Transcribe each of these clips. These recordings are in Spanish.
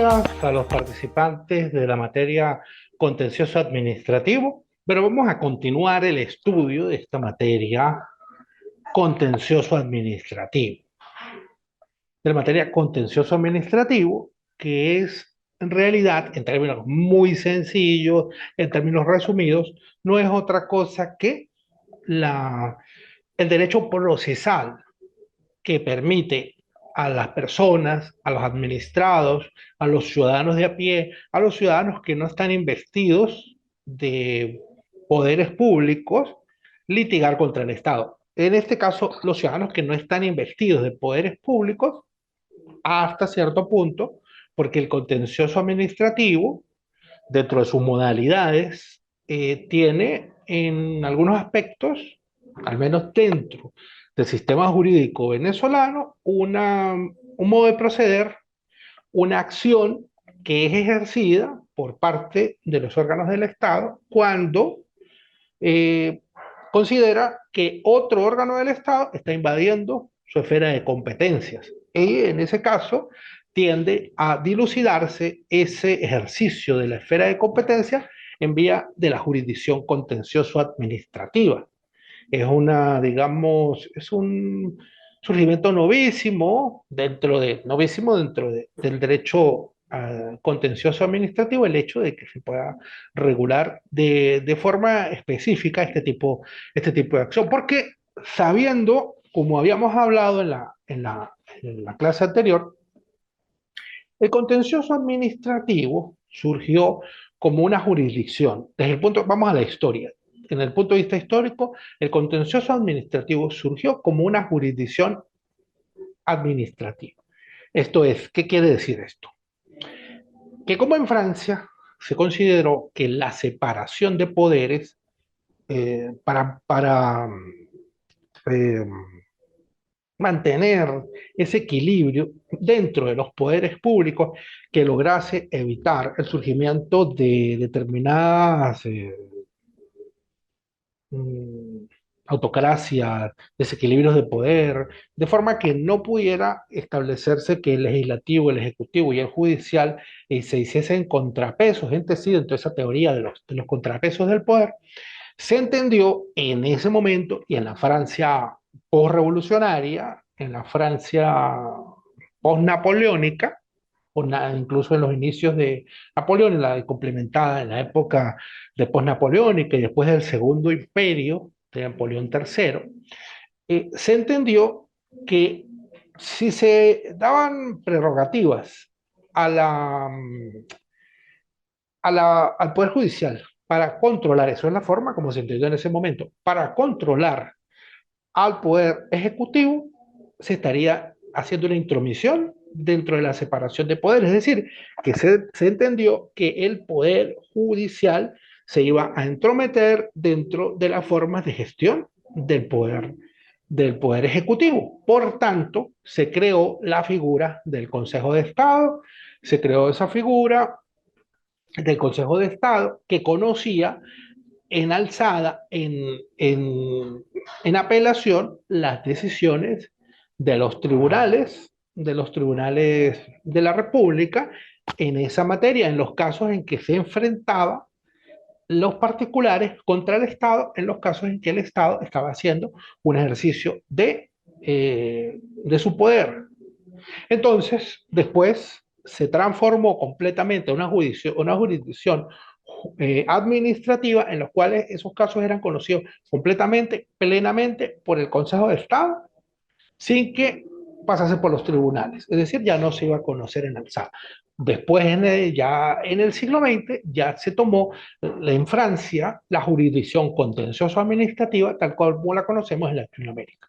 días a los participantes de la materia contencioso administrativo, pero vamos a continuar el estudio de esta materia contencioso administrativo. De la materia contencioso administrativo, que es en realidad, en términos muy sencillos, en términos resumidos, no es otra cosa que el derecho procesal que permite a las personas, a los administrados, a los ciudadanos de a pie, a los ciudadanos que no están investidos de poderes públicos, litigar contra el Estado. En este caso, los ciudadanos que no están investidos de poderes públicos hasta cierto punto, porque el contencioso administrativo, dentro de sus modalidades, tiene en algunos aspectos, al menos dentro del sistema jurídico venezolano, un modo de proceder, una acción que es ejercida por parte de los órganos del Estado cuando eh, considera que otro órgano del Estado está invadiendo su esfera de competencias. Y en ese caso tiende a dilucidarse ese ejercicio de la esfera de competencia en vía de la jurisdicción contencioso-administrativa. Es digamos, es un surgimiento novísimo del derecho contencioso administrativo, el hecho de que se pueda regular de forma específica este tipo de acción. Porque sabiendo, como habíamos hablado en la clase anterior, el contencioso administrativo surgió como una jurisdicción. Vamos a la historia. En el punto de vista histórico, el contencioso administrativo surgió como una jurisdicción administrativa. Esto es, ¿qué quiere decir esto? Que como en Francia se consideró que la separación de poderes para eh, mantener ese equilibrio dentro de los poderes públicos que lograse evitar el surgimiento de determinadas mm, autocracias, desequilibrios de poder, de forma que no pudiera establecerse que el legislativo, el ejecutivo y el judicial se hiciesen contrapesos, gente sí, dentro de esa teoría de los contrapesos del poder, se entendió en ese momento y en la Francia postrevolucionaria, en la Francia postnapoleónica, incluso en los inicios de Napoleón, complementada en la época de postnapoleónica y después del Segundo Imperio de Napoleón III, se entendió que si se daban prerrogativas a al Poder Judicial para controlar, eso es la forma como se entendió en ese momento, para controlar al Poder Ejecutivo, se estaría haciendo una intromisión dentro de la separación de poderes, es decir, que se entendió que el Poder Judicial se iba a entrometer dentro de las formas de gestión del poder ejecutivo. Por tanto, se creó la figura del Consejo de Estado, se creó esa figura del Consejo de Estado que conocía en alzada, en apelación, las decisiones de los tribunales de la República en esa materia, en los casos en que se enfrentaba los particulares contra el Estado, en los casos en que el Estado estaba haciendo un ejercicio de su poder. Entonces, después se transformó completamente en una jurisdicción administrativa en los cuales esos casos eran conocidos completamente, plenamente por el Consejo de Estado, sin que pasase por los tribunales. Es decir, ya no se iba a conocer en alzada. Después, ya en el siglo XX, ya se tomó en Francia la jurisdicción contencioso-administrativa, tal como la conocemos en Latinoamérica.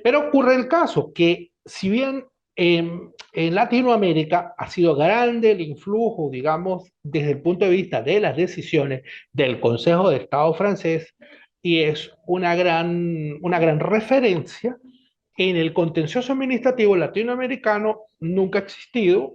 Pero ocurre el caso que, si bien en Latinoamérica ha sido grande el influjo, digamos, desde el punto de vista de las decisiones del Consejo de Estado francés, y es una gran referencia, en el contencioso administrativo latinoamericano nunca ha existido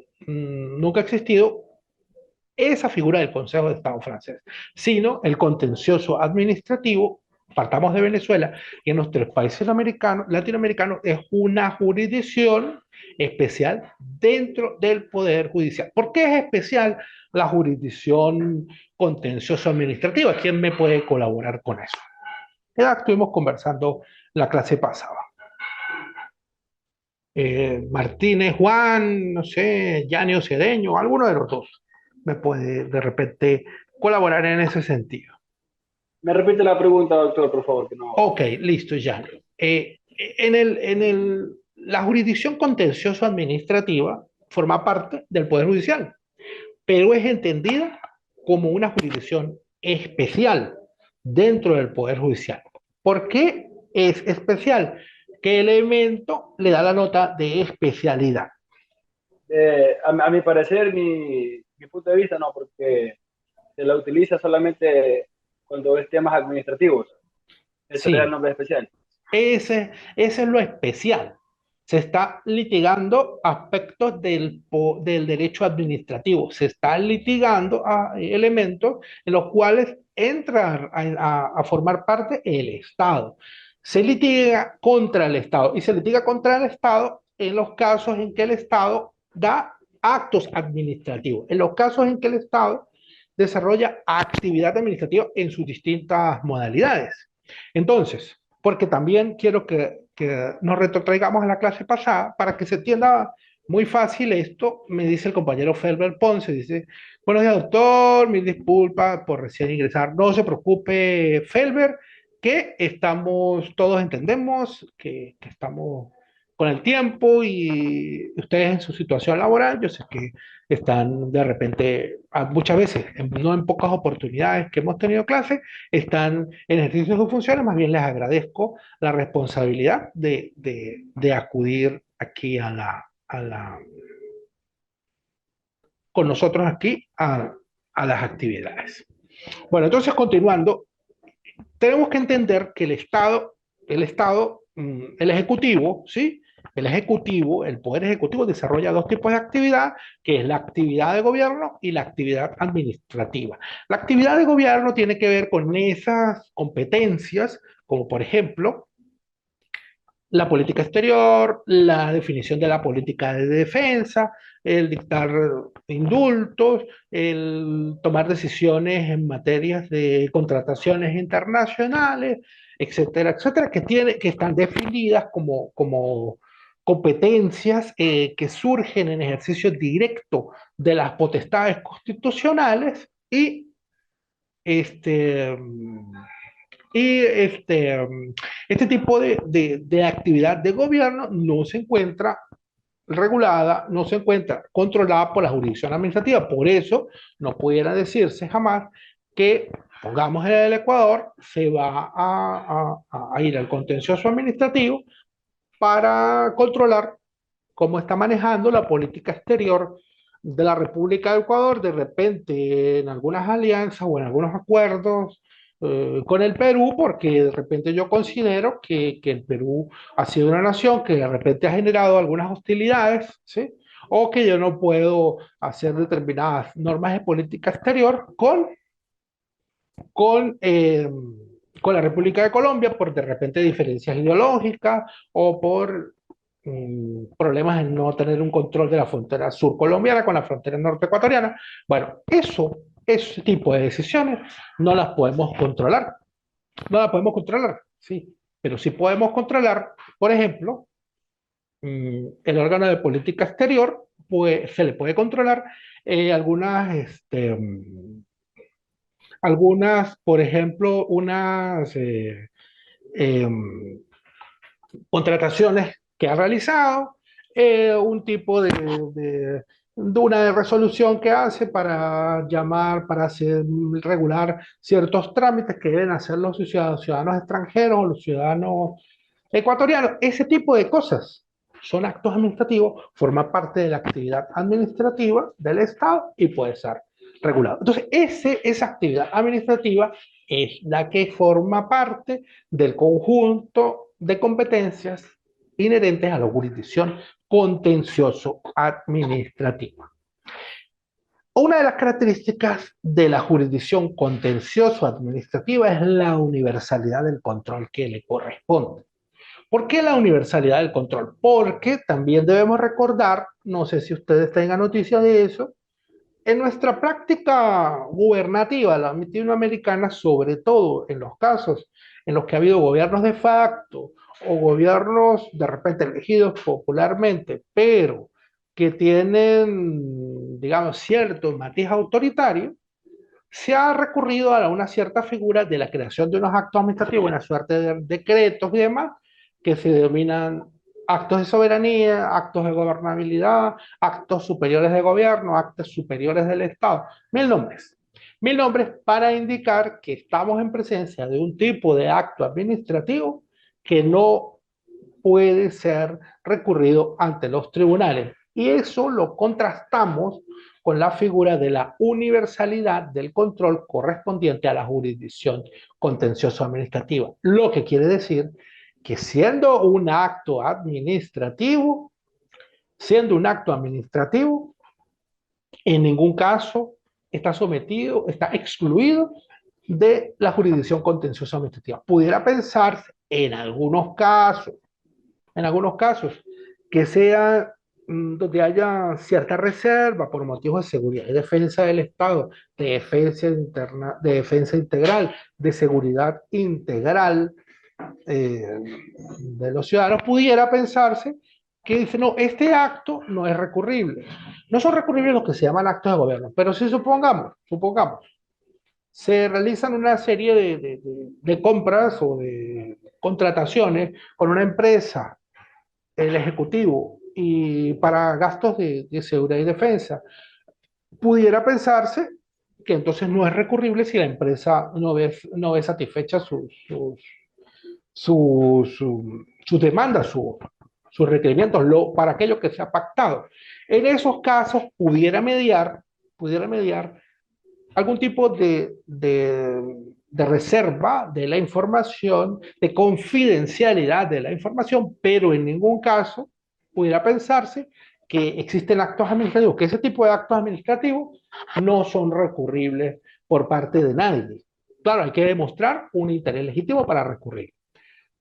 esa figura del Consejo de Estado francés, sino el contencioso administrativo partamos de Venezuela, y en los tres países latinoamericanos es una jurisdicción especial dentro del Poder Judicial. ¿Por qué es especial la jurisdicción contencioso administrativa? ¿Quién me puede colaborar con eso? Ya estuvimos conversando la clase pasada. Martínez, Juan, no sé, Yanio Cedeño, alguno de los dos me puede de repente colaborar en ese sentido. Me repite la pregunta, doctor, por favor, que no. Ok, listo, ya. La jurisdicción contencioso administrativa forma parte del Poder Judicial, pero es entendida como una jurisdicción especial dentro del Poder Judicial. ¿Por qué es especial? ¿Qué elemento le da la nota de especialidad? A mi parecer, mi punto de vista, no, porque se la utiliza solamente cuando es temas administrativos. Eso le da el Sí, nombre especial. ese es lo especial. Se está litigando aspectos del derecho administrativo. Se están litigando elementos en los cuales entra a formar parte el Estado. Se litiga contra el Estado y se litiga contra el Estado en los casos en que el Estado da actos administrativos, en los casos en que el Estado desarrolla actividad administrativa en sus distintas modalidades. Entonces, porque también quiero que nos retrotraigamos a la clase pasada para que se entienda muy fácil esto, me dice el compañero Felber Ponce, dice, buenos días doctor, mil disculpas por recién ingresar, no se preocupe Felber, que estamos, todos entendemos que estamos con el tiempo y ustedes en su situación laboral, yo sé que están de repente, muchas veces, no en pocas oportunidades que hemos tenido clase, están en ejercicio de sus funciones, más bien les agradezco la responsabilidad de acudir aquí con nosotros aquí a las actividades. Bueno, entonces continuando, tenemos que entender que el Ejecutivo, ¿sí? El Ejecutivo, el Poder Ejecutivo desarrolla dos tipos de actividad, que es la actividad de gobierno y la actividad administrativa. La actividad de gobierno tiene que ver con esas competencias, como por ejemplo, la política exterior, la definición de la política de defensa, el dictar indultos, el tomar decisiones en materias de contrataciones internacionales, etcétera, etcétera, que están definidas como competencias que surgen en ejercicio directo de las potestades constitucionales este, este tipo de actividad de gobierno no se encuentra regulada, no se encuentra controlada por la jurisdicción administrativa. Por eso no pudiera decirse jamás que, pongamos en el Ecuador, se va a ir al contencioso administrativo para controlar cómo está manejando la política exterior de la República de Ecuador, de repente en algunas alianzas o en algunos acuerdos con el Perú, porque de repente yo considero que el Perú ha sido una nación que de repente ha generado algunas hostilidades, ¿sí? O que yo no puedo hacer determinadas normas de política exterior con, eh, con la República de Colombia por de repente diferencias ideológicas o por problemas en no tener un control de la frontera sur colombiana con la frontera norte ecuatoriana. Bueno, ese tipo de decisiones no las podemos controlar, no las podemos controlar, sí, pero sí podemos controlar, por ejemplo, el órgano de política exterior, pues se le puede controlar algunas, por ejemplo, unas eh, contrataciones que ha realizado, un tipo de una resolución que hace para llamar, para hacer, regular ciertos trámites que deben hacer los ciudadanos extranjeros o los ciudadanos ecuatorianos. Ese tipo de cosas son actos administrativos, forma parte de la actividad administrativa del Estado y puede ser regulado. Entonces, esa actividad administrativa es la que forma parte del conjunto de competencias inherentes a la jurisdicción contencioso administrativa. Una de las características de la jurisdicción contencioso-administrativa es la universalidad del control que le corresponde. ¿Por qué la universalidad del control? Porque también debemos recordar, no sé si ustedes tengan noticia de eso, en nuestra práctica gubernativa latinoamericana, sobre todo en los casos en los que ha habido gobiernos de facto o gobiernos de repente elegidos popularmente, pero que tienen, digamos, cierto matiz autoritario, se ha recurrido a una cierta figura de la creación de unos actos administrativos, una suerte de decretos y demás, que se denominan actos de soberanía, actos de gobernabilidad, actos superiores de gobierno, actos superiores del Estado, mil nombres. Mil nombres para indicar que estamos en presencia de un tipo de acto administrativo que no puede ser recurrido ante los tribunales. Y eso lo contrastamos con la figura de la universalidad del control correspondiente a la jurisdicción contencioso administrativa. Lo que quiere decir que siendo un acto administrativo, en ningún caso está sometido, está excluido de la jurisdicción contencioso administrativa. Pudiera pensarse en algunos casos, que sea donde haya cierta reserva por motivos de seguridad y defensa del Estado, de defensa interna, de defensa integral, de seguridad integral eh, de los ciudadanos, pudiera pensarse que dice, no, este acto no es recurrible. No son recurribles los que se llaman actos de gobierno, pero si supongamos, se realizan una serie de compras o de contrataciones con una empresa, el Ejecutivo, y para gastos de seguridad y defensa, pudiera pensarse que entonces no es recurrible si la empresa no ve satisfecha sus demandas, sus requerimientos, para aquello que se ha pactado. En esos casos pudiera mediar algún tipo de reserva de la información, de confidencialidad de la información, pero en ningún caso pudiera pensarse que existen actos administrativos, que ese tipo de actos administrativos no son recurribles por parte de nadie. Claro, hay que demostrar un interés legítimo para recurrir.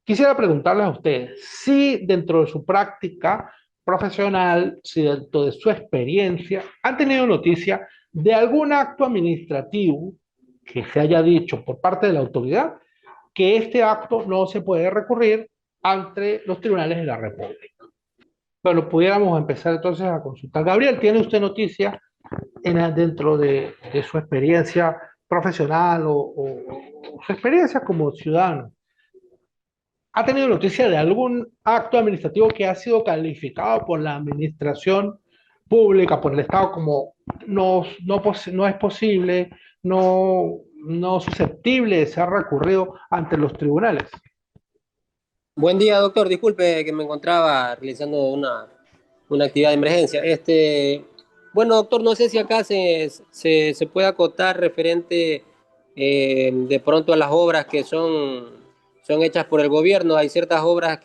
Quisiera preguntarles a ustedes si dentro de su práctica profesional, si dentro de su experiencia, han tenido noticia de algún acto administrativo que se haya dicho por parte de la autoridad que este acto no se puede recurrir ante los tribunales de la República. Bueno, pudiéramos empezar entonces a consultar. Gabriel, ¿tiene usted noticia dentro de su experiencia profesional o su experiencia como ciudadano? ¿Ha tenido noticia de algún acto administrativo que ha sido calificado por la administración pública, por el Estado, como no es posible, no susceptible de ser recurrido ante los tribunales? Buen día, doctor. Disculpe que me encontraba realizando una actividad de emergencia. Bueno, doctor, no sé si acá se puede acotar referente de pronto a las obras que son hechas por el gobierno. Hay ciertas obras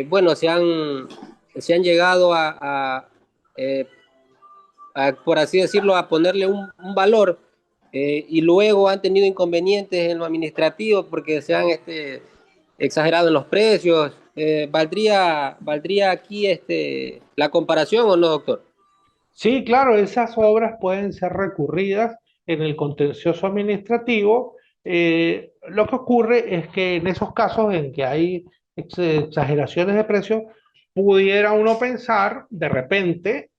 bueno, se han llegado eh, por así decirlo, a ponerle un valor y luego han tenido inconvenientes en lo administrativo porque se han exagerado en los precios. ¿Valdría aquí la comparación o no, doctor? Sí, claro, esas obras pueden ser recurridas en el contencioso administrativo. Lo que ocurre es que en esos casos en que hay exageraciones de precios, pudiera uno pensar de repente,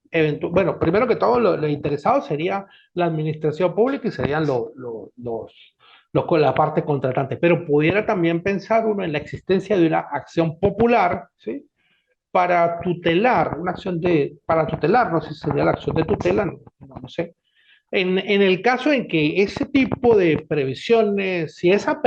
bueno, primero que todo, lo interesado sería la administración pública y serían la parte contratante, pero pudiera también pensar uno en la existencia de una acción popular, ¿sí? Para tutelar, para tutelar, no sé si sería la acción de tutela, no sé. En el caso en que ese tipo de previsiones, si esa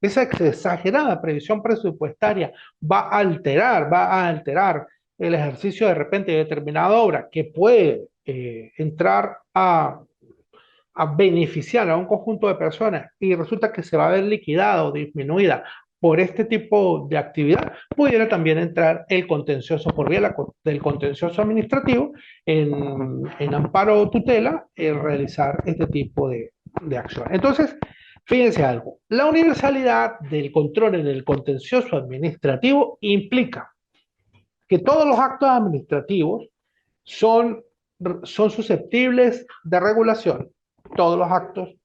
exagerada previsión presupuestaria va a alterar el ejercicio de repente de determinada obra que puede entrar a beneficiar a un conjunto de personas y resulta que se va a ver liquidada o disminuida por este tipo de actividad, pudiera también entrar el contencioso por vía del contencioso administrativo en amparo o tutela, realizar este tipo de acción. Entonces, fíjense algo, la universalidad del control en el contencioso administrativo implica que todos los actos administrativos son, son susceptibles de regulación, todos los actos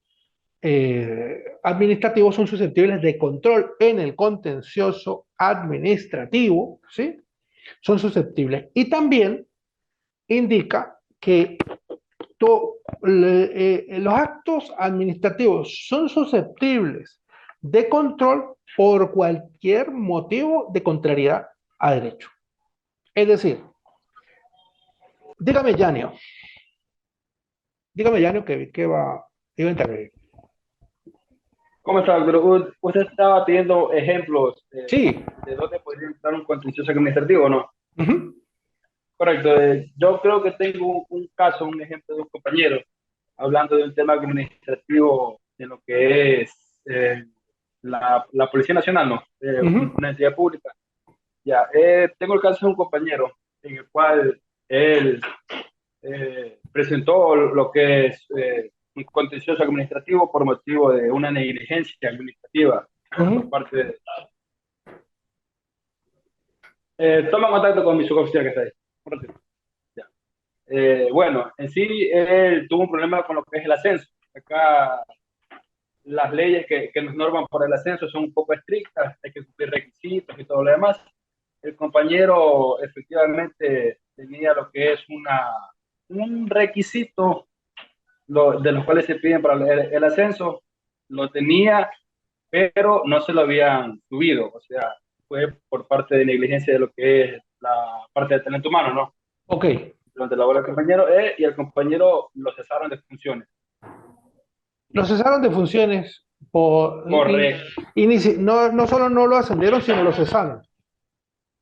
administrativos son susceptibles de control en el contencioso administrativo, ¿sí? Son susceptibles. Y también indica que los actos administrativos son susceptibles de control por cualquier motivo de contrariedad a derecho. Es decir, dígame, Yanio, que iba a intervenir. ¿Cómo está, doctor? Usted estaba pidiendo ejemplos Sí. de dónde podría entrar un contencioso administrativo, ¿no? Uh-huh. Correcto. Yo creo que tengo un caso, un ejemplo de un compañero, hablando de un tema administrativo de lo que es la Policía Nacional, ¿no? Una entidad pública. Ya, tengo el caso de un compañero en el cual él presentó lo que es un contencioso administrativo por motivo de una negligencia administrativa por parte de... toma contacto con mi suboficial que está ahí. Un ratito. Ya. Bueno, en sí, él tuvo un problema con lo que es el ascenso. Acá las leyes que nos norman por el ascenso son un poco estrictas, hay que cumplir requisitos y todo lo demás. El compañero efectivamente tenía lo que es un requisito de los cuales se piden para el ascenso, lo tenía, pero no se lo habían subido, o sea, fue por parte de negligencia de lo que es la parte de talento humano, ¿no? Ok. Durante la labor del compañero, y el compañero lo cesaron de funciones. Lo cesaron de funciones por... Correcto. No solo no lo ascendieron, sino lo cesaron.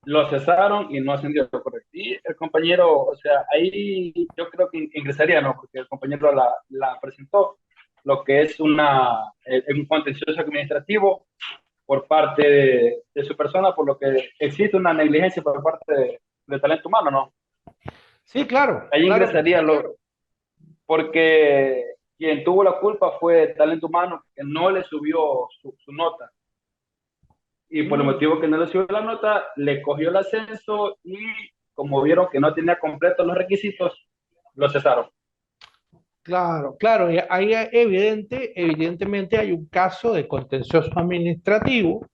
Lo cesaron y no ascendió, correcto. Y el compañero, o sea, ahí yo creo que ingresaría, ¿no? Porque el compañero la presentó, lo que es un contencioso administrativo por parte de su persona, por lo que existe una negligencia por parte de talento humano, ¿no? Sí, claro. Ahí claro. ingresaría, porque quien tuvo la culpa fue talento humano, que no le subió su nota. Y por el motivo que no le subió la nota, le cogió el ascenso y como vieron que no tenía completos los requisitos, lo cesaron. Claro, claro, ahí evidentemente hay un caso de contencioso administrativo.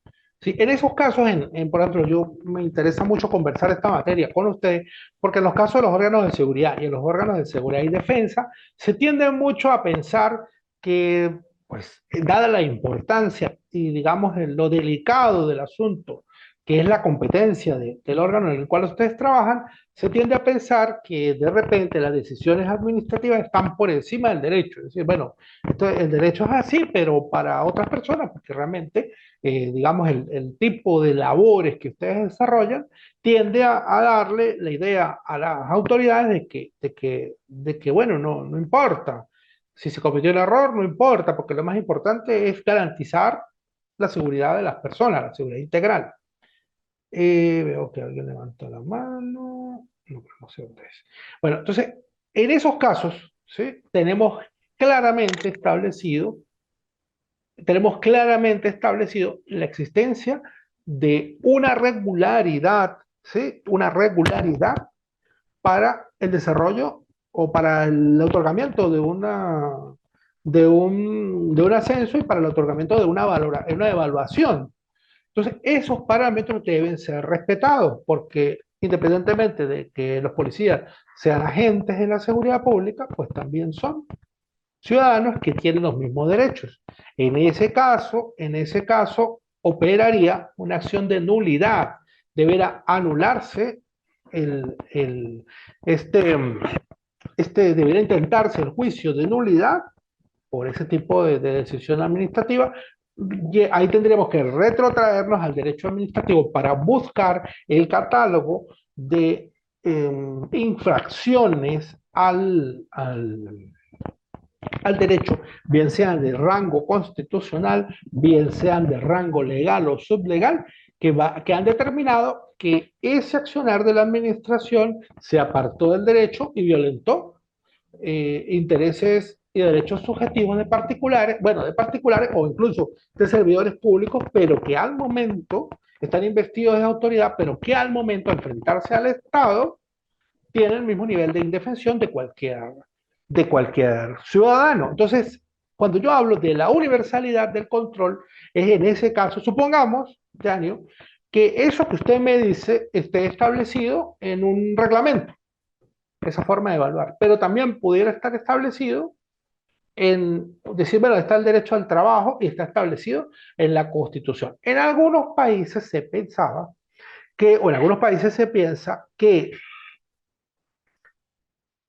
Sí, en esos casos, por ejemplo, yo me interesa mucho conversar esta materia con ustedes, porque en los casos de los órganos de seguridad y en los órganos de seguridad y defensa, se tiende mucho a pensar que, pues, dada la importancia y, digamos, lo delicado del asunto, que es la competencia del órgano en el cual ustedes trabajan, se tiende a pensar que de repente las decisiones administrativas están por encima del derecho. Es decir, bueno, el derecho es así, pero para otras personas, porque realmente, digamos, el tipo de labores que ustedes desarrollan tiende a darle la idea a las autoridades de que bueno, no importa. Si se cometió un error, no importa, porque lo más importante es garantizar la seguridad de las personas, la seguridad integral. Veo que alguien levantó la mano. No sé dónde es. Bueno, entonces, en esos casos, ¿sí? Tenemos claramente establecido la existencia de una regularidad, ¿sí? Una regularidad para el desarrollo o para el otorgamiento de un ascenso y para el otorgamiento de una evaluación. Entonces, esos parámetros deben ser respetados, porque independientemente de que los policías sean agentes de la seguridad pública, pues también son ciudadanos que tienen los mismos derechos. En ese caso, operaría una acción de nulidad. Deberá anularse el, el- este, deberá intentarse el juicio de nulidad por ese tipo de decisión administrativa. Y ahí tendríamos que retrotraernos al derecho administrativo para buscar el catálogo de infracciones al derecho, bien sean de rango constitucional, bien sean de rango legal o sublegal, que han determinado que ese accionar de la administración se apartó del derecho y violentó intereses y derechos subjetivos de particulares, bueno, de particulares o incluso de servidores públicos, pero que al momento están investidos de autoridad, pero que al momento de enfrentarse al Estado tienen el mismo nivel de indefensión de cualquier ciudadano. Entonces, cuando yo hablo de la universalidad del control, es en ese caso, supongamos, Daniel, que eso que usted me dice esté establecido en un reglamento, esa forma de evaluar, pero también pudiera estar establecido en decir, bueno, está el derecho al trabajo y está establecido en la Constitución. En algunos países se pensaba que, o en algunos países se piensa que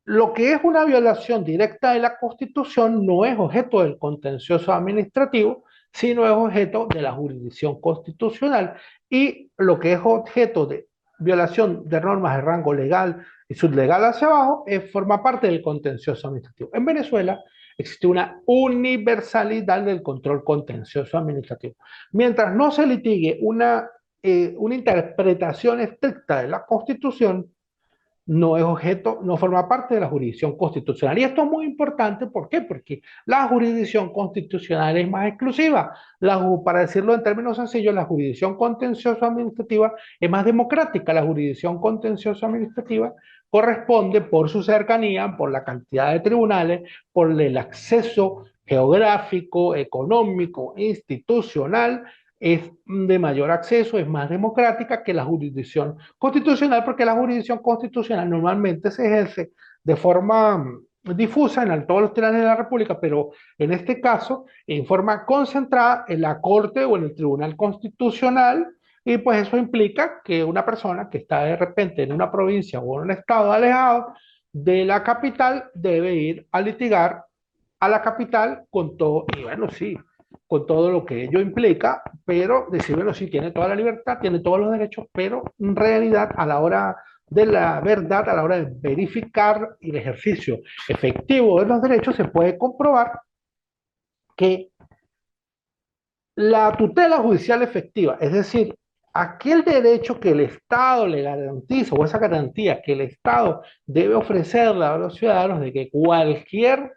lo que es una violación directa de la Constitución no es objeto del contencioso administrativo, sino es objeto de la jurisdicción constitucional. Y lo que es objeto de violación de normas de rango legal y sublegal hacia abajo forma parte del contencioso administrativo. En Venezuela existe una universalidad del control contencioso administrativo. Mientras no se litigue una interpretación estricta de la Constitución, no es objeto, no forma parte de la jurisdicción constitucional. Y esto es muy importante, ¿por qué? Porque la jurisdicción constitucional es más exclusiva. Para decirlo en términos sencillos, la jurisdicción contencioso administrativa es más democrática. La jurisdicción contencioso administrativa corresponde por su cercanía, por la cantidad de tribunales, por el acceso geográfico, económico, institucional, es de mayor acceso, es más democrática que la jurisdicción constitucional, porque la jurisdicción constitucional normalmente se ejerce de forma difusa en todos los tribunales de la República, pero en este caso en forma concentrada en la Corte o en el Tribunal Constitucional, y pues eso implica que una persona que está de repente en una provincia o en un estado alejado de la capital debe ir a litigar a la capital con todo, y bueno, sí, con todo lo que ello implica, pero decir, bueno, sí, tiene toda la libertad, tiene todos los derechos, pero en realidad a la hora de la verdad, a la hora de verificar el ejercicio efectivo de los derechos, se puede comprobar que la tutela judicial efectiva, es decir, aquel derecho que el Estado le garantiza o esa garantía que el Estado debe ofrecerle a los ciudadanos de que cualquier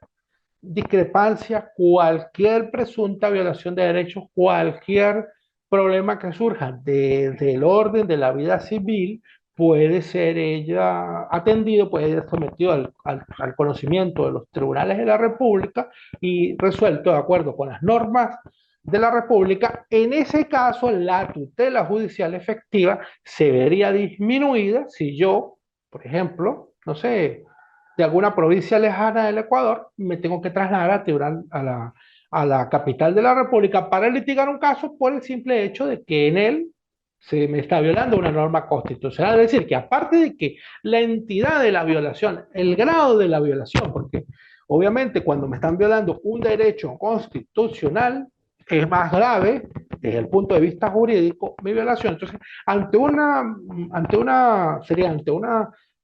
discrepancia, cualquier presunta violación de derechos, cualquier problema que surja del orden de la vida civil, puede ser ella atendido, puede ser sometido al conocimiento de los tribunales de la República y resuelto de acuerdo con las normas de la República. En ese caso, la tutela judicial efectiva se vería disminuida si yo, por ejemplo, no sé, de alguna provincia lejana del Ecuador, me tengo que trasladar a la capital de la República para litigar un caso por el simple hecho de que en él se me está violando una norma constitucional. Es decir, que aparte de que la entidad de la violación, el grado de la violación, porque obviamente cuando me están violando un derecho constitucional, es más grave desde el punto de vista jurídico mi violación. Entonces, ante una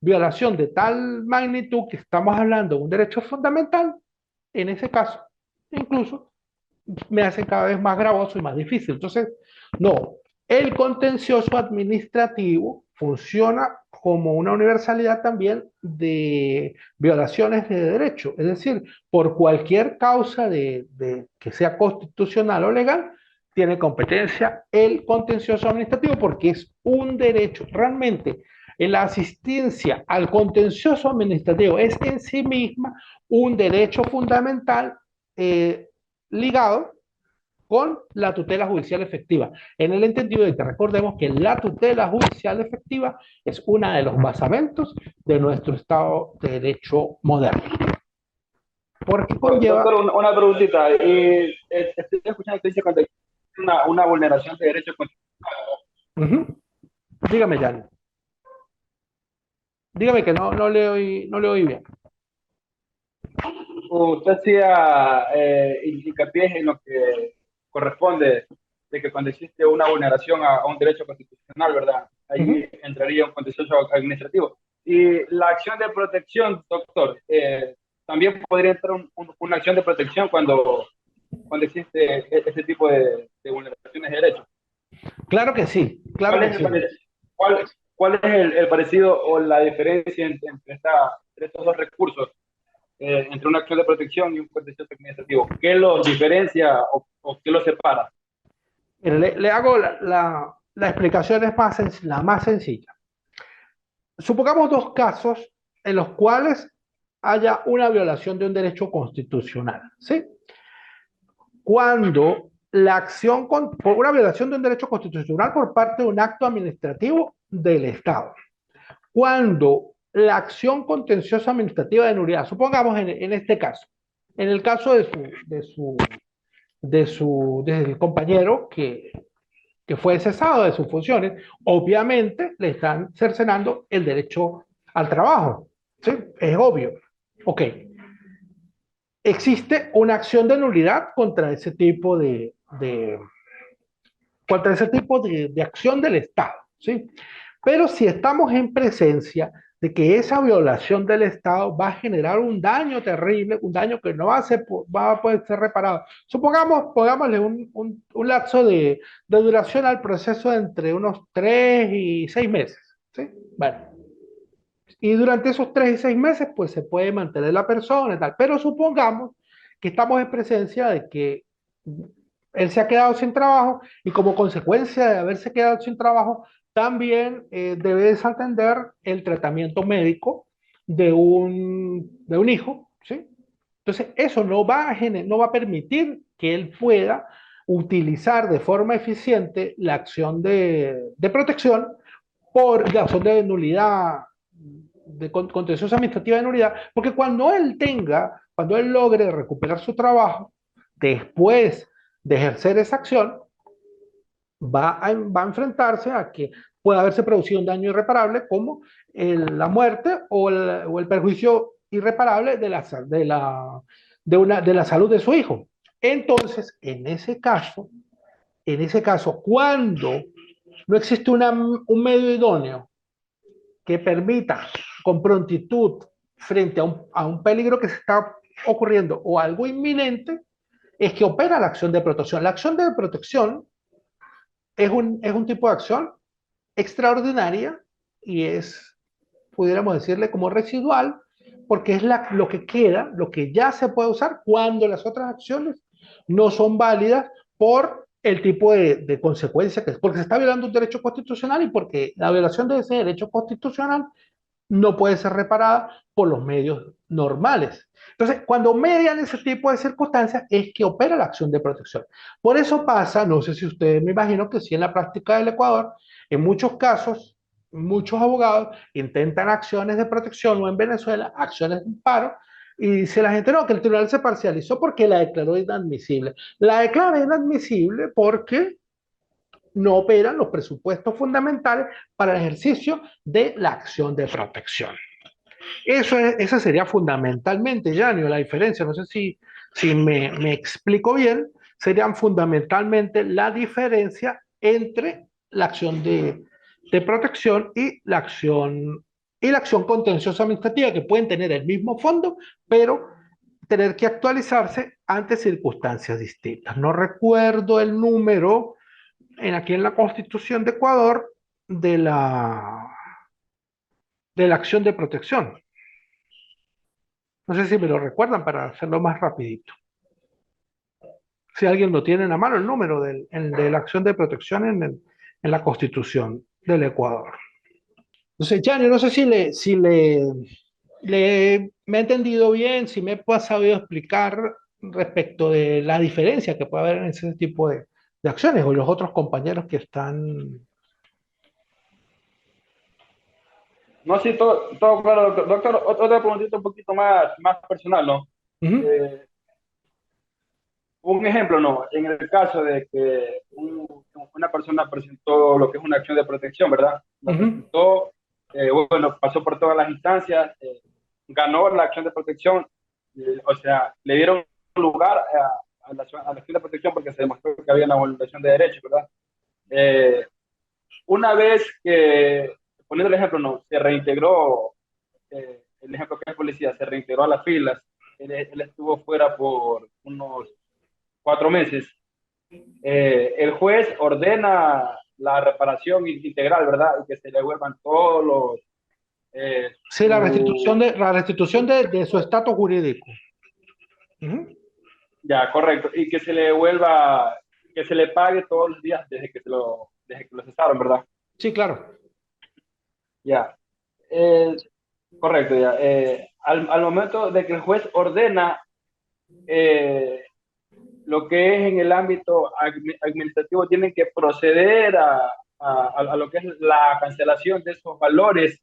violación de tal magnitud que estamos hablando de un derecho fundamental, en ese caso, incluso me hace cada vez más gravoso y más difícil. Entonces, no, el contencioso administrativo funciona como una universalidad también de violaciones de derecho, es decir, por cualquier causa que sea constitucional o legal, tiene competencia el contencioso administrativo porque es un derecho. Realmente, la asistencia al contencioso administrativo es en sí misma un derecho fundamental ligado con la tutela judicial efectiva, en el entendido de que recordemos que la tutela judicial efectiva es uno de los basamentos de nuestro Estado de Derecho moderno. Porque conlleva... Doctor, una preguntita. Estoy escuchando que dice cuando hay una vulneración de derechos constitucionales. Dígame, Jan. Dígame que no le oí bien. Usted hacía hincapié en lo que corresponde de que cuando existe una vulneración a un derecho constitucional, ¿verdad? Ahí entraría un contencioso administrativo. Y la acción de protección, doctor, también podría entrar una acción de protección cuando existe ese tipo de vulneraciones de derechos. Claro que sí, claro ¿Cuál que es sí. cuál es el parecido o la diferencia entre estos dos recursos, entre una acción de protección y un contencioso administrativo? ¿Qué los diferencia o qué los separa? Mire, le hago la explicación es la más sencilla. Supongamos dos casos en los cuales haya una violación de un derecho constitucional, ¿sí? Cuando la acción por una violación de un derecho constitucional por parte de un acto administrativo del Estado. Cuando la acción contenciosa administrativa de nulidad, supongamos en este caso, en el caso del compañero que fue cesado de sus funciones, obviamente le están cercenando el derecho al trabajo. ¿Sí? Es obvio. Ok. Existe una acción de nulidad contra ese tipo de acción del Estado. ¿Sí? Pero si estamos en presencia de que esa violación del Estado va a generar un daño terrible, un daño que no va a poder ser reparado. Pongámosle un lapso de duración al proceso entre unos 3 y 6 meses. ¿Sí? Bueno, y durante esos 3 y 6 meses, pues se puede mantener la persona y tal. Pero supongamos que estamos en presencia de que él se ha quedado sin trabajo y como consecuencia de haberse quedado sin trabajo, también debe desatender el tratamiento médico de un hijo, ¿sí? Entonces, eso no va a permitir que él pueda utilizar de forma eficiente la acción de protección por la acción de nulidad, de contencioso administrativa de nulidad, porque cuando él logre recuperar su trabajo, después de ejercer esa acción, va a enfrentarse a que pueda haberse producido un daño irreparable como la muerte o el perjuicio irreparable de la salud de su hijo. Entonces, en ese caso, cuando no existe un medio idóneo que permita con prontitud frente a un peligro que se está ocurriendo o algo inminente, es que opera la acción de protección. La acción de protección es un tipo de acción extraordinaria y pudiéramos decirle, como residual, porque es lo que queda, lo que ya se puede usar cuando las otras acciones no son válidas por el tipo de consecuencia que es, porque se está violando un derecho constitucional y porque la violación de ese derecho constitucional no puede ser reparada por los medios normales. Entonces, cuando median ese tipo de circunstancias es que opera la acción de protección. Por eso pasa, no sé si ustedes me imagino que sí en la práctica del Ecuador, en muchos casos, muchos abogados intentan acciones de protección o en Venezuela acciones de amparo y dice la gente no, que el tribunal se parcializó porque la declaró inadmisible. La declara inadmisible porque no operan los presupuestos fundamentales para el ejercicio de la acción de protección. Esa sería fundamentalmente, Janio, la diferencia. No sé si me explico bien. Serían fundamentalmente la diferencia entre la acción de protección y la acción contenciosa administrativa, que pueden tener el mismo fondo, pero tener que actualizarse ante circunstancias distintas. No recuerdo el número aquí en la Constitución de Ecuador de la acción de protección. No sé si me lo recuerdan para hacerlo más rapidito. Si alguien lo tiene en la mano, el número de la acción de protección en la Constitución del Ecuador. Entonces, Gianni, no sé si me he entendido bien, si me he sabido explicar respecto de la diferencia que puede haber en ese tipo de acciones o los otros compañeros que están. No, sí, todo claro, doctor. Doctor, otra preguntita un poquito más personal, ¿no? Uh-huh, Eh, un ejemplo, ¿no? En el caso de que una persona presentó lo que es una acción de protección, ¿verdad? La uh-huh. presentó, bueno, pasó por todas las instancias, ganó la acción de protección, o sea, le dieron lugar a la acción de protección porque se demostró que había una vulneración de derechos, ¿verdad? Eh, una vez que, poniendo el ejemplo, no, se reintegró, el ejemplo que es policía, se reintegró a las filas, él estuvo fuera por unos 4 meses. El juez ordena la reparación integral, ¿verdad? Y que se le devuelvan todos los... Sí, la restitución de su estatus jurídico. Ujú. Ya, correcto. Y que se le devuelva, que se le pague todos los días desde que lo cesaron, ¿verdad? Sí, claro. Ya. Eh, correcto, ya. Al momento de que el juez ordena eh, lo que es en el ámbito administrativo, tienen que proceder a lo que es la cancelación de esos valores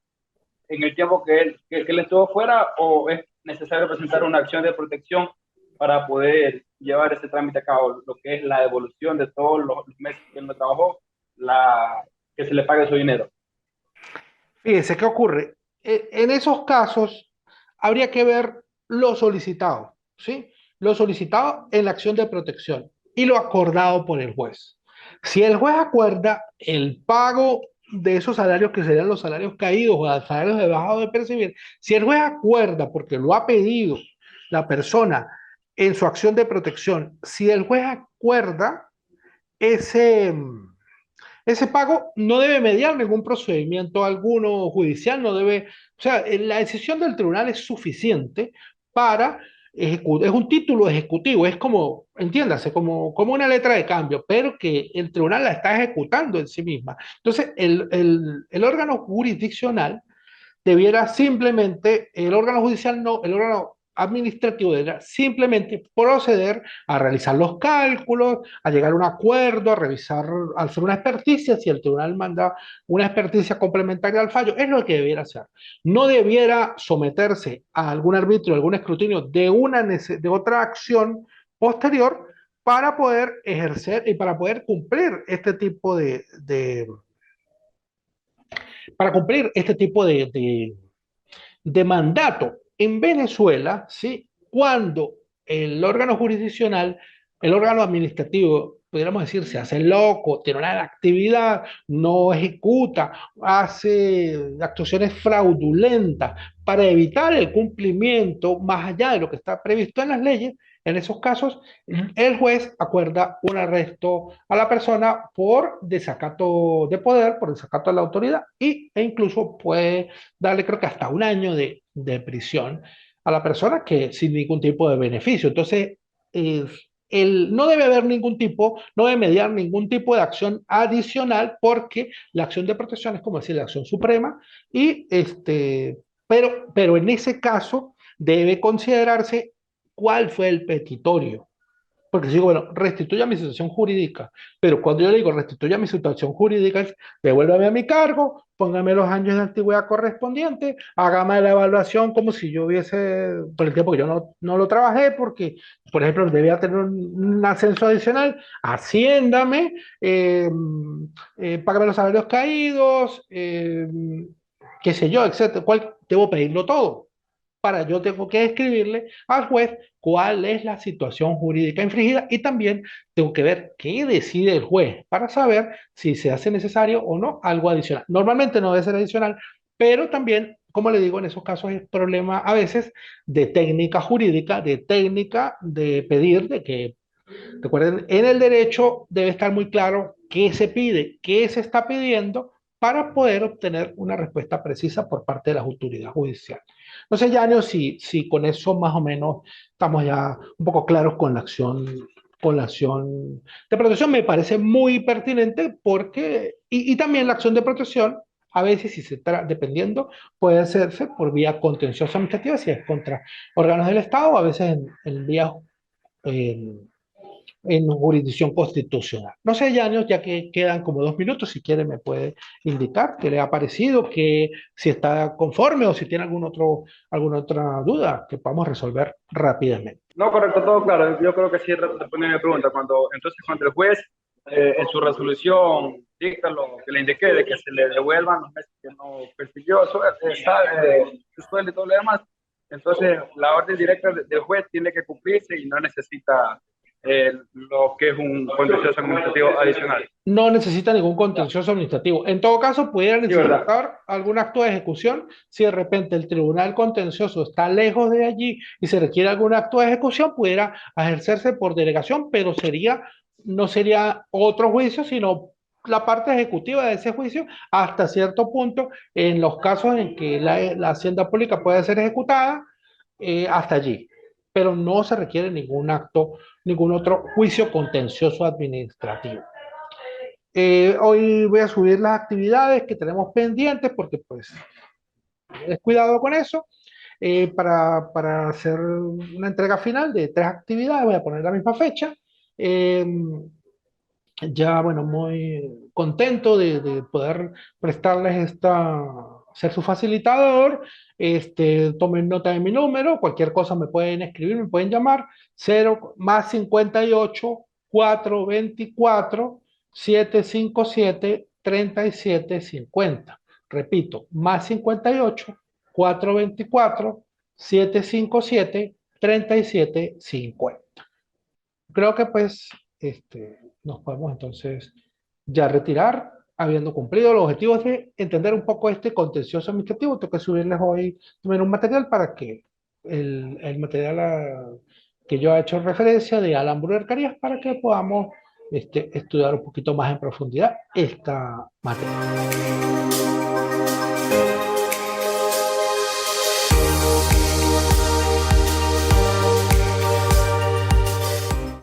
en el tiempo que él estuvo fuera, o es necesario presentar una acción de protección para poder llevar ese trámite a cabo, lo que es la devolución de todos los meses que él no trabajó, que se le pague su dinero. Fíjense, ¿qué ocurre? En esos casos habría que ver lo solicitado, ¿sí? Lo solicitado en la acción de protección y lo acordado por el juez. Si el juez acuerda el pago de esos salarios que serían los salarios caídos o los salarios debajo de percibir, si el juez acuerda porque lo ha pedido la persona en su acción de protección, si el juez acuerda ese, ese pago, no debe mediar ningún procedimiento alguno judicial, no debe, o sea, la decisión del tribunal es suficiente para ejecutar, es un título ejecutivo, es como, entiéndase, como una letra de cambio, pero que el tribunal la está ejecutando en sí misma. Entonces, el órgano jurisdiccional debiera simplemente, el órgano judicial no, el órgano administrativo debería simplemente proceder a realizar los cálculos, a llegar a un acuerdo, a revisar, a hacer una experticia, si el tribunal manda una experticia complementaria al fallo, es lo que debiera hacer. No debiera someterse a algún arbitrio, a algún escrutinio de otra acción posterior para poder ejercer y para poder cumplir este tipo para cumplir este tipo de mandato. En Venezuela, ¿sí? Cuando el órgano jurisdiccional, el órgano administrativo, pudiéramos decir, se hace loco, tiene una actividad, no ejecuta, hace actuaciones fraudulentas para evitar el cumplimiento más allá de lo que está previsto en las leyes, en esos casos, el juez acuerda un arresto a la persona por desacato de poder, por desacato de la autoridad e incluso puede darle creo que hasta un año prisión a la persona que sin ningún tipo de beneficio. Entonces, no debe haber ningún tipo, no debe mediar ningún tipo de acción adicional porque la acción de protección es como decir la acción suprema y pero en ese caso debe considerarse cuál fue el petitorio. Porque si digo, bueno, restituya mi situación jurídica, pero cuando yo le digo restituya mi situación jurídica, es devuélvame a mi cargo, póngame los años de antigüedad correspondientes, hágame la evaluación como si yo hubiese, por el tiempo que yo no lo trabajé, porque, por ejemplo, debía tener un ascenso adicional, haciéndame, págame los salarios caídos, qué sé yo, etcétera. ¿Cuál? Debo pedirlo todo para yo tengo que escribirle al juez cuál es la situación jurídica infringida y también tengo que ver qué decide el juez para saber si se hace necesario o no algo adicional. Normalmente no debe ser adicional, pero también, como le digo, en esos casos es problema a veces de técnica jurídica, de técnica de pedir, de que, recuerden, en el derecho debe estar muy claro qué se pide, qué se está pidiendo para poder obtener una respuesta precisa por parte de la autoridad judicial. No sé, Janio, si con eso más o menos estamos ya un poco claros con la acción de protección. Me parece muy pertinente porque, y también la acción de protección, a veces, si se trata, dependiendo, puede hacerse por vía contenciosa administrativa, si es contra órganos del Estado, a veces en vía en, en jurisdicción constitucional. No sé, Yanis, ya que quedan como 2 minutos, si quiere me puede indicar qué le ha parecido, que si está conforme o si tiene alguna otra duda que podamos resolver rápidamente. No, correcto, todo claro. Yo creo que sí respondiendo a mi pregunta. Cuando el juez en su resolución dicta lo que le indiqué de que se le devuelvan los meses que no persiguió, su sueldo y todo lo demás, entonces la orden directa del juez tiene que cumplirse y no necesita lo que es un contencioso administrativo adicional. No necesita ningún contencioso administrativo. En todo caso, pudiera Sí, ¿verdad? necesitar algún acto de ejecución si de repente el tribunal contencioso está lejos de allí y se requiere algún acto de ejecución, pudiera ejercerse por delegación, pero no sería otro juicio, sino la parte ejecutiva de ese juicio hasta cierto punto en los casos en que la hacienda pública puede ser ejecutada, hasta allí. Pero no se requiere ningún acto, ningún otro juicio contencioso administrativo. Hoy voy a subir las actividades que tenemos pendientes porque pues he descuidado con eso. Para hacer una entrega final de 3 actividades, voy a poner la misma fecha. Eh, ya, bueno, muy contento de poder prestarles ser su facilitador. Tomen nota de mi número, cualquier cosa me pueden escribir, me pueden llamar, 0 más 58 424 757 3750. Repito, más 58 424 757 3750. Creo que pues nos podemos entonces ya retirar, habiendo cumplido los objetivos de entender un poco este contencioso administrativo. Tengo que subirles hoy también un material para que el material que yo he hecho referencia de Alan Brunner Carías para que podamos estudiar un poquito más en profundidad esta materia.